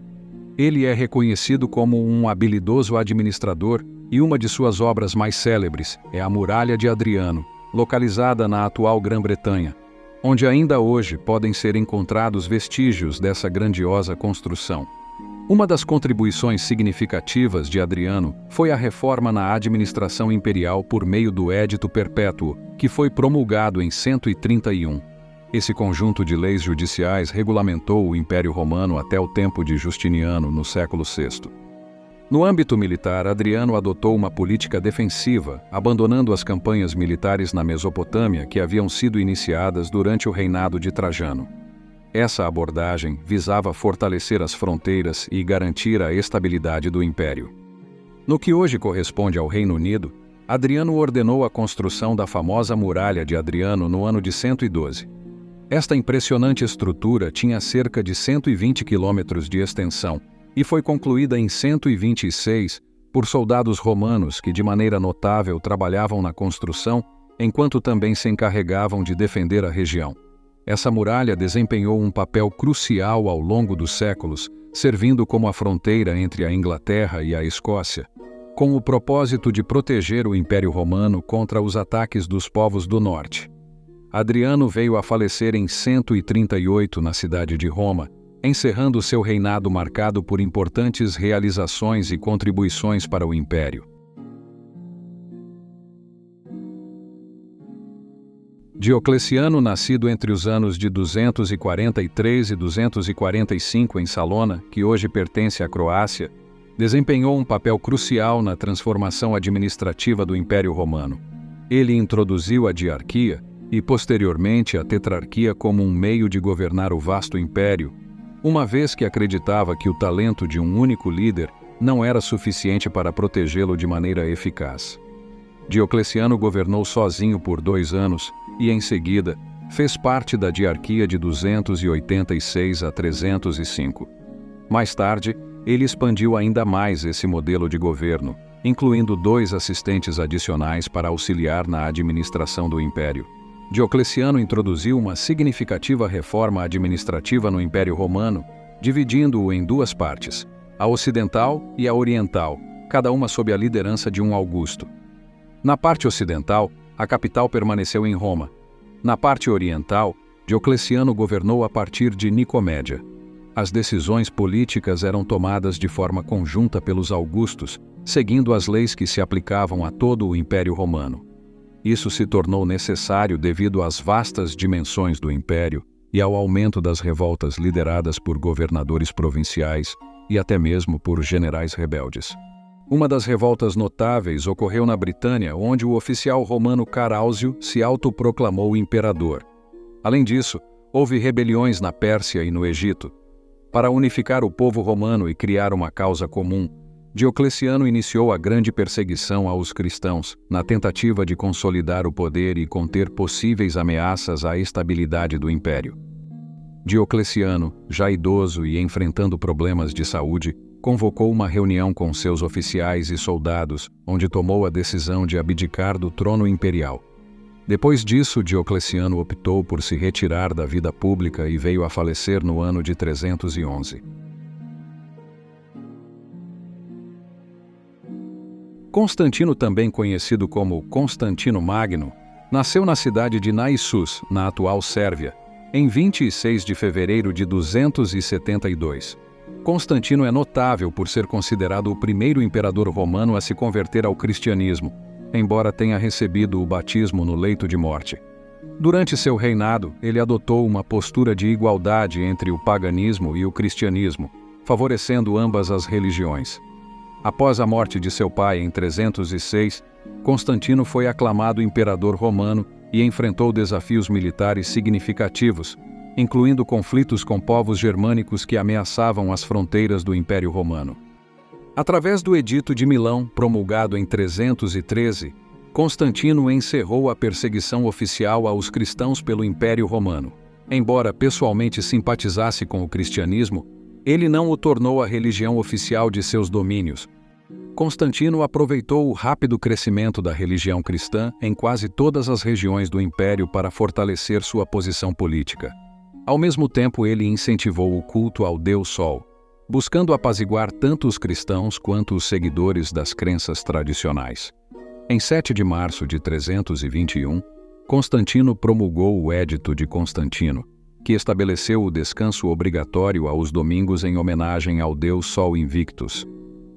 Ele é reconhecido como um habilidoso administrador e uma de suas obras mais célebres é a Muralha de Adriano, localizada na atual Grã-Bretanha, onde ainda hoje podem ser encontrados vestígios dessa grandiosa construção. Uma das contribuições significativas de Adriano foi a reforma na administração imperial por meio do Édito Perpétuo, que foi promulgado em 131. Esse conjunto de leis judiciais regulamentou o Império Romano até o tempo de Justiniano, no século VI. No âmbito militar, Adriano adotou uma política defensiva, abandonando as campanhas militares na Mesopotâmia que haviam sido iniciadas durante o reinado de Trajano. Essa abordagem visava fortalecer as fronteiras e garantir a estabilidade do império. No que hoje corresponde ao Reino Unido, Adriano ordenou a construção da famosa Muralha de Adriano no ano de 112. Esta impressionante estrutura tinha cerca de 120 quilômetros de extensão e foi concluída em 126 por soldados romanos que de maneira notável trabalhavam na construção, enquanto também se encarregavam de defender a região. Essa muralha desempenhou um papel crucial ao longo dos séculos, servindo como a fronteira entre a Inglaterra e a Escócia, com o propósito de proteger o Império Romano contra os ataques dos povos do norte. Adriano veio a falecer em 138 na cidade de Roma, encerrando seu reinado marcado por importantes realizações e contribuições para o Império. Diocleciano, nascido entre os anos de 243 e 245 em Salona, que hoje pertence à Croácia, desempenhou um papel crucial na transformação administrativa do Império Romano. Ele introduziu a diarquia e, posteriormente, a tetrarquia como um meio de governar o vasto império, uma vez que acreditava que o talento de um único líder não era suficiente para protegê-lo de maneira eficaz. Diocleciano governou sozinho por 2 anos e, em seguida, fez parte da diarquia de 286 a 305. Mais tarde, ele expandiu ainda mais esse modelo de governo, incluindo 2 assistentes adicionais para auxiliar na administração do império. Diocleciano introduziu uma significativa reforma administrativa no Império Romano, dividindo-o em 2 partes, a ocidental e a oriental, cada uma sob a liderança de um Augusto. Na parte ocidental, a capital permaneceu em Roma. Na parte oriental, Diocleciano governou a partir de Nicomédia. As decisões políticas eram tomadas de forma conjunta pelos Augustos, seguindo as leis que se aplicavam a todo o Império Romano. Isso se tornou necessário devido às vastas dimensões do império e ao aumento das revoltas lideradas por governadores provinciais e até mesmo por generais rebeldes. Uma das revoltas notáveis ocorreu na Britânia, onde o oficial romano Caráusio se autoproclamou imperador. Além disso, Houve rebeliões na Pérsia e no Egito. Para unificar o povo romano e criar uma causa comum, Diocleciano iniciou a grande perseguição aos cristãos, na tentativa de consolidar o poder e conter possíveis ameaças à estabilidade do império. Diocleciano, já idoso e enfrentando problemas de saúde, convocou uma reunião com seus oficiais e soldados, onde tomou a decisão de abdicar do trono imperial. Depois disso, Diocleciano optou por se retirar da vida pública e veio a falecer no ano de 311. Constantino, também conhecido como Constantino Magno, nasceu na cidade de Naissus, na atual Sérvia, em 26 de fevereiro de 272. Constantino é notável por ser considerado o primeiro imperador romano a se converter ao cristianismo, embora tenha recebido o batismo no leito de morte. Durante seu reinado, ele adotou uma postura de igualdade entre o paganismo e o cristianismo, favorecendo ambas as religiões. Após a morte de seu pai em 306, Constantino foi aclamado imperador romano e enfrentou desafios militares significativos, incluindo conflitos com povos germânicos que ameaçavam as fronteiras do Império Romano. Através do Edito de Milão, promulgado em 313, Constantino encerrou a perseguição oficial aos cristãos pelo Império Romano. Embora pessoalmente simpatizasse com o cristianismo, ele não o tornou a religião oficial de seus domínios. Constantino aproveitou o rápido crescimento da religião cristã em quase todas as regiões do império para fortalecer sua posição política. Ao mesmo tempo, ele incentivou o culto ao Deus Sol, buscando apaziguar tanto os cristãos quanto os seguidores das crenças tradicionais. Em 7 de março de 321, Constantino promulgou o Edito de Constantino, que estabeleceu o descanso obrigatório aos domingos em homenagem ao Deus Sol Invictus.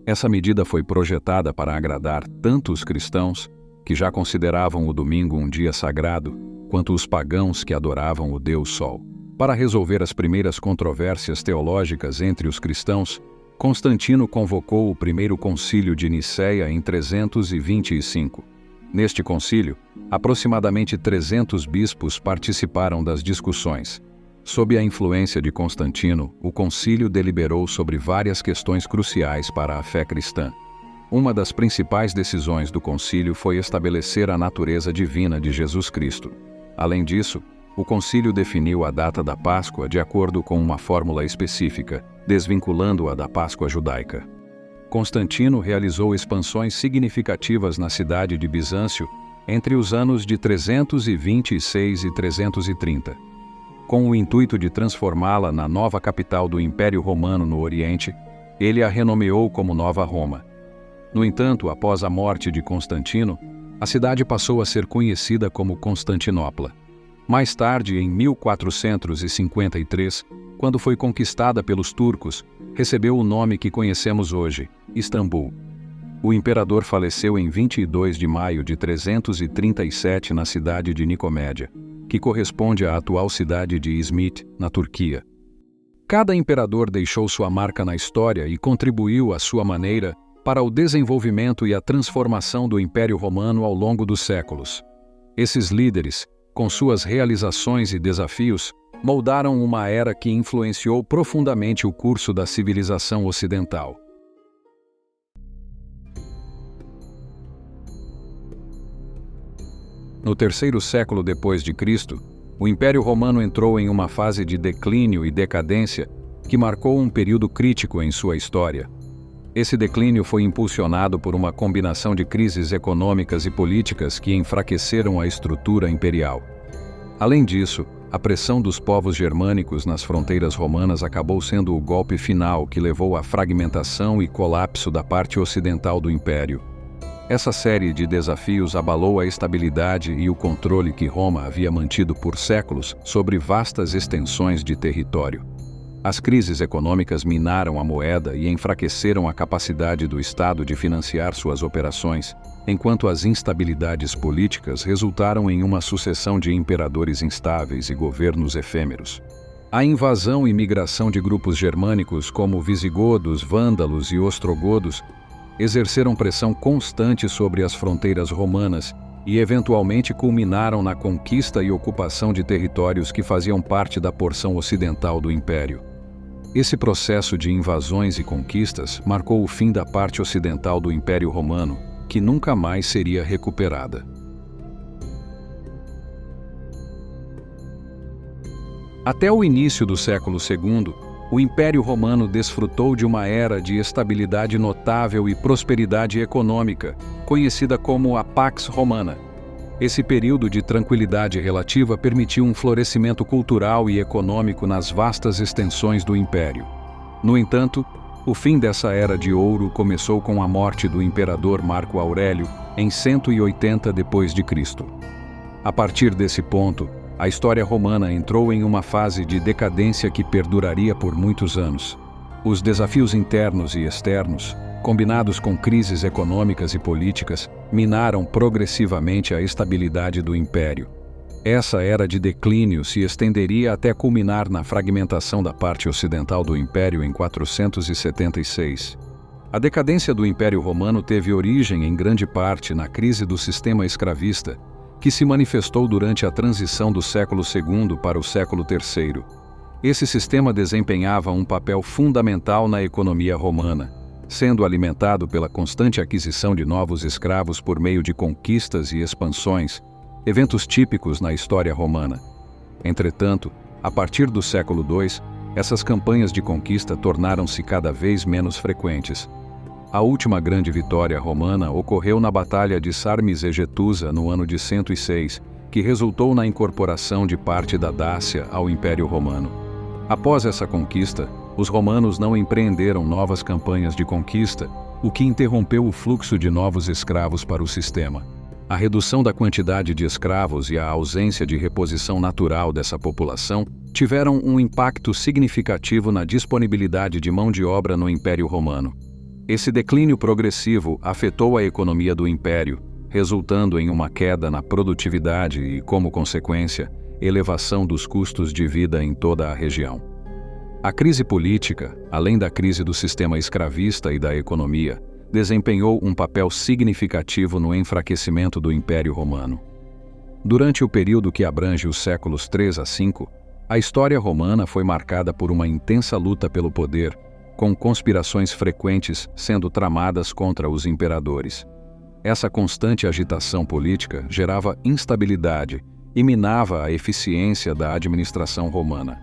Essa medida foi projetada para agradar tanto os cristãos, que já consideravam o domingo um dia sagrado, quanto os pagãos que adoravam o Deus Sol. Para resolver as primeiras controvérsias teológicas entre os cristãos, Constantino convocou o primeiro concílio de Nicéia em 325. Neste concílio, aproximadamente 300 bispos participaram das discussões. Sob a influência de Constantino, o concílio deliberou sobre várias questões cruciais para a fé cristã. Uma das principais decisões do concílio foi estabelecer a natureza divina de Jesus Cristo. Além disso, o concílio definiu a data da Páscoa de acordo com uma fórmula específica, desvinculando-a da Páscoa judaica. Constantino realizou expansões significativas na cidade de Bizâncio entre os anos de 326 e 330. Com o intuito de transformá-la na nova capital do Império Romano no Oriente, ele a renomeou como Nova Roma. No entanto, após a morte de Constantino, a cidade passou a ser conhecida como Constantinopla. Mais tarde, em 1453, quando foi conquistada pelos turcos, recebeu o nome que conhecemos hoje, Istambul. O imperador faleceu em 22 de maio de 337 na cidade de Nicomédia, que corresponde à atual cidade de Izmit, na Turquia. Cada imperador deixou sua marca na história e contribuiu à sua maneira para o desenvolvimento e a transformação do Império Romano ao longo dos séculos. Esses líderes, com suas realizações e desafios, moldaram uma era que influenciou profundamente o curso da civilização ocidental. No terceiro século depois de Cristo, o Império Romano entrou em uma fase de declínio e decadência que marcou um período crítico em sua história. Esse declínio foi impulsionado por uma combinação de crises econômicas e políticas que enfraqueceram a estrutura imperial. Além disso, a pressão dos povos germânicos nas fronteiras romanas acabou sendo o golpe final que levou à fragmentação e colapso da parte ocidental do Império. Essa série de desafios abalou a estabilidade e o controle que Roma havia mantido por séculos sobre vastas extensões de território. As crises econômicas minaram a moeda e enfraqueceram a capacidade do Estado de financiar suas operações, enquanto as instabilidades políticas resultaram em uma sucessão de imperadores instáveis e governos efêmeros. A invasão e migração de grupos germânicos como visigodos, vândalos e ostrogodos exerceram pressão constante sobre as fronteiras romanas e eventualmente culminaram na conquista e ocupação de territórios que faziam parte da porção ocidental do Império. Esse processo de invasões e conquistas marcou o fim da parte ocidental do Império Romano, que nunca mais seria recuperada. Até o início do século II, o Império Romano desfrutou de uma era de estabilidade notável e prosperidade econômica, conhecida como a Pax Romana. Esse período de tranquilidade relativa permitiu um florescimento cultural e econômico nas vastas extensões do Império. No entanto, o fim dessa era de ouro começou com a morte do imperador Marco Aurélio em 180 d.C. A partir desse ponto, a história romana entrou em uma fase de decadência que perduraria por muitos anos. Os desafios internos e externos, combinados com crises econômicas e políticas, minaram progressivamente a estabilidade do império. Essa era de declínio se estenderia até culminar na fragmentação da parte ocidental do império em 476. A decadência do Império Romano teve origem em grande parte na crise do sistema escravista, que se manifestou durante a transição do século II para o século III. Esse sistema desempenhava um papel fundamental na economia romana, sendo alimentado pela constante aquisição de novos escravos por meio de conquistas e expansões, eventos típicos na história romana. Entretanto, a partir do século II, essas campanhas de conquista tornaram-se cada vez menos frequentes. A última grande vitória romana ocorreu na Batalha de Sarmizegetusa no ano de 106, que resultou na incorporação de parte da Dácia ao Império Romano. Após essa conquista, os romanos não empreenderam novas campanhas de conquista, o que interrompeu o fluxo de novos escravos para o sistema. A redução da quantidade de escravos e a ausência de reposição natural dessa população tiveram um impacto significativo na disponibilidade de mão de obra no Império Romano. Esse declínio progressivo afetou a economia do império, resultando em uma queda na produtividade e, como consequência, elevação dos custos de vida em toda a região. A crise política, além da crise do sistema escravista e da economia, desempenhou um papel significativo no enfraquecimento do Império Romano. Durante o período que abrange os séculos III a V, a história romana foi marcada por uma intensa luta pelo poder, com conspirações frequentes sendo tramadas contra os imperadores. Essa constante agitação política gerava instabilidade e minava a eficiência da administração romana.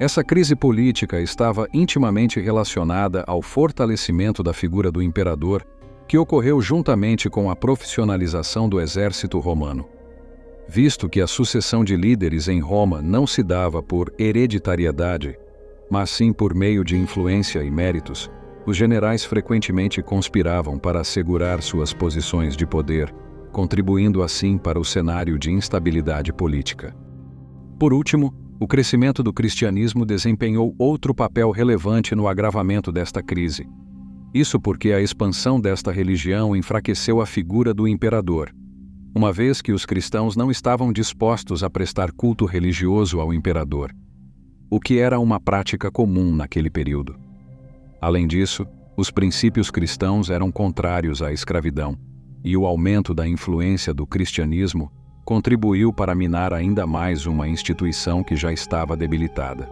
Essa crise política estava intimamente relacionada ao fortalecimento da figura do imperador, que ocorreu juntamente com a profissionalização do exército romano. Visto que a sucessão de líderes em Roma não se dava por hereditariedade, mas sim por meio de influência e méritos, os generais frequentemente conspiravam para assegurar suas posições de poder, contribuindo assim para o cenário de instabilidade política. Por último, o crescimento do cristianismo desempenhou outro papel relevante no agravamento desta crise. Isso porque a expansão desta religião enfraqueceu a figura do imperador, uma vez que os cristãos não estavam dispostos a prestar culto religioso ao imperador, o que era uma prática comum naquele período. Além disso, os princípios cristãos eram contrários à escravidão, e o aumento da influência do cristianismo contribuiu para minar ainda mais uma instituição que já estava debilitada.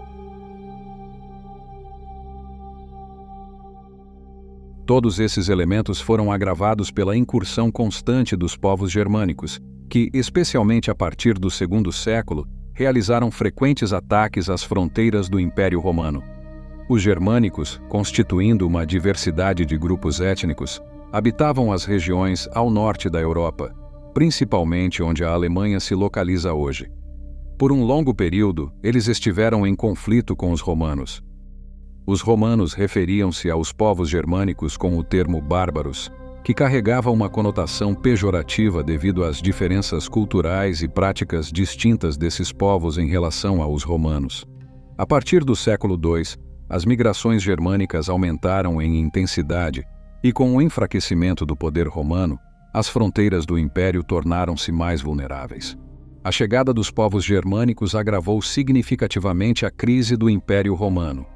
Todos esses elementos foram agravados pela incursão constante dos povos germânicos, que, especialmente a partir do segundo século, realizaram frequentes ataques às fronteiras do Império Romano. Os germânicos, constituindo uma diversidade de grupos étnicos, habitavam as regiões ao norte da Europa, principalmente onde a Alemanha se localiza hoje. Por um longo período, eles estiveram em conflito com os romanos. Os romanos referiam-se aos povos germânicos com o termo bárbaros, que carregava uma conotação pejorativa devido às diferenças culturais e práticas distintas desses povos em relação aos romanos. A partir do século II, as migrações germânicas aumentaram em intensidade e, com o enfraquecimento do poder romano, as fronteiras do império tornaram-se mais vulneráveis. A chegada dos povos germânicos agravou significativamente a crise do Império Romano.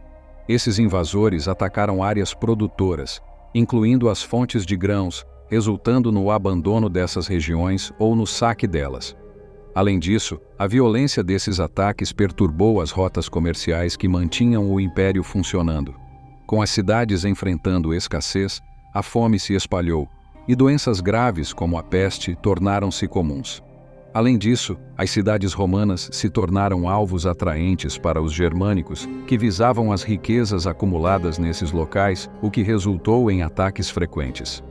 Esses invasores atacaram áreas produtoras, incluindo as fontes de grãos, resultando no abandono dessas regiões ou no saque delas. Além disso, a violência desses ataques perturbou as rotas comerciais que mantinham o império funcionando. Com as cidades enfrentando escassez, a fome se espalhou, e doenças graves como a peste tornaram-se comuns. Além disso, as cidades romanas se tornaram alvos atraentes para os germânicos, que visavam as riquezas acumuladas nesses locais, o que resultou em ataques frequentes.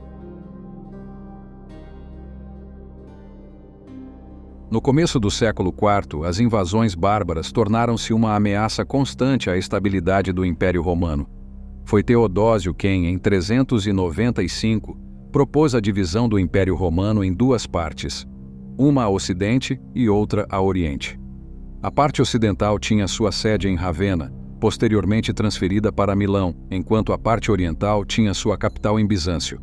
No começo do século IV, as invasões bárbaras tornaram-se uma ameaça constante à estabilidade do Império Romano. Foi Teodósio quem, em 395, propôs a divisão do Império Romano em duas partes, uma a Ocidente e outra a Oriente. A parte ocidental tinha sua sede em Ravenna, posteriormente transferida para Milão, enquanto a parte oriental tinha sua capital em Bizâncio.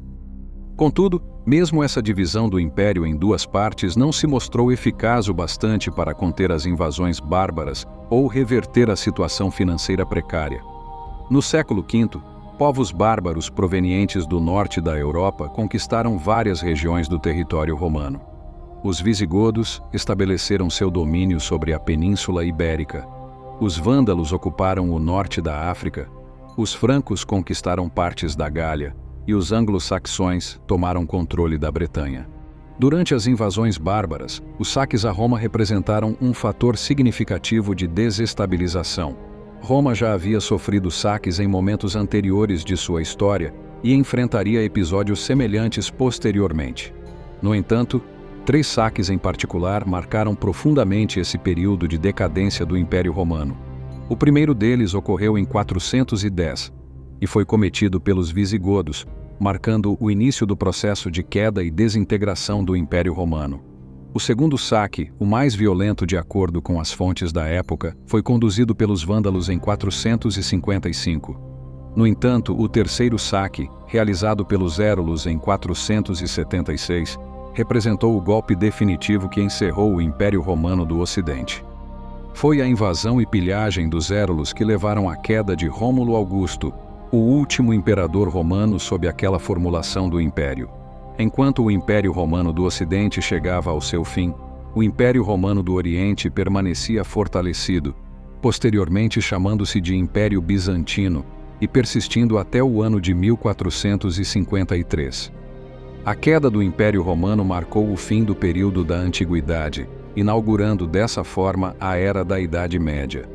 Contudo, mesmo essa divisão do império em duas partes não se mostrou eficaz o bastante para conter as invasões bárbaras ou reverter a situação financeira precária. No século V, povos bárbaros provenientes do norte da Europa conquistaram várias regiões do território romano. Os visigodos estabeleceram seu domínio sobre a Península Ibérica. Os vândalos ocuparam o norte da África. Os francos conquistaram partes da Gália e os anglo-saxões tomaram controle da Bretanha. Durante as invasões bárbaras, os saques a Roma representaram um fator significativo de desestabilização. Roma já havia sofrido saques em momentos anteriores de sua história e enfrentaria episódios semelhantes posteriormente. No entanto, 3 saques em particular marcaram profundamente esse período de decadência do Império Romano. O primeiro deles ocorreu em 410 e foi cometido pelos visigodos, marcando o início do processo de queda e desintegração do Império Romano. O segundo saque, o mais violento de acordo com as fontes da época, foi conduzido pelos vândalos em 455. No entanto, o terceiro saque, realizado pelos Érulos em 476, representou o golpe definitivo que encerrou o Império Romano do Ocidente. Foi a invasão e pilhagem dos Érulos que levaram à queda de Rômulo Augusto, o último imperador romano sob aquela formulação do Império. Enquanto o Império Romano do Ocidente chegava ao seu fim, o Império Romano do Oriente permanecia fortalecido, posteriormente chamando-se de Império Bizantino e persistindo até o ano de 1453. A queda do Império Romano marcou o fim do período da Antiguidade, inaugurando dessa forma a Era da Idade Média.